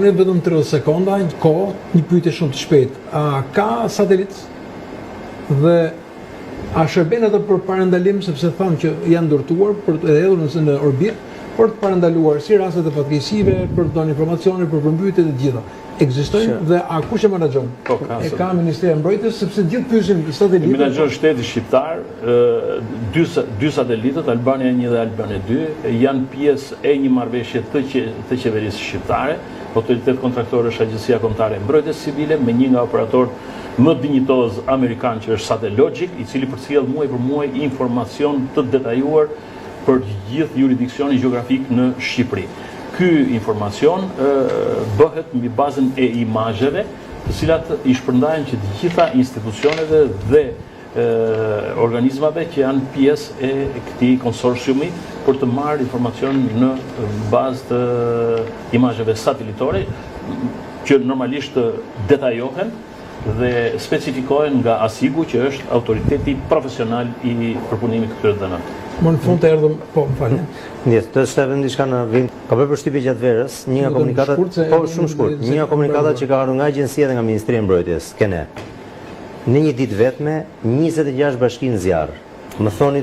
Në vetëm 30 sekonda, një pyetje shumë të shpejtë. A ka satelit dhe a shërben ato për parandalim, sepse thonë që janë ndërtuar për të hedhur në orbit, për të parandaluar si rastet e fatkeqësive, për të dhënë informacione, për përmbytjet e gjitha. Ekzistojnë dhe a kush e menaxhon? E ka Ministria e Mbrojtjes, sepse gjithë pyesin satelitë. Menaxhon shteti shqiptar, dy satelitët, Albania 1 dhe Albania 2, janë pjesë e një marrëveshje të qeverisë shqiptare. Autoritet kontraktor është Agjencia Kombëtare e Mbrojtjes Civile me një nga operatorët më dinjitoz amerikan që është Satellogic, i cili përcjell muaj për muaj informacion të detajuar për gjithë jurisdiksionin gjeografik në Shqipëri. Ky informacion bëhet mbi bazën e imazheve, të cilat i shpërndahen që të gjitha institucioneve dhe organizmave që janë pjesë e këtij konsorciumi për të marrë informacion në bazë të imazheve satelitore që normalisht detajohen dhe specifikohen nga ASIG-u, që është autoriteti profesional i përpunimit të këtyre dhënave. Më në fund të erdhëm, po, më falni. Të shtetën diçka në vind. Ka bërë përshtypje gjatë verës, një nga komunikatat, po shumë shkurt, një nga komunikatat që ka ardhur nga agjencia dhe nga Ministria e Mbrojtjes, kene. Në një ditë vetme, 26 bashkinë zjarr. Më thoni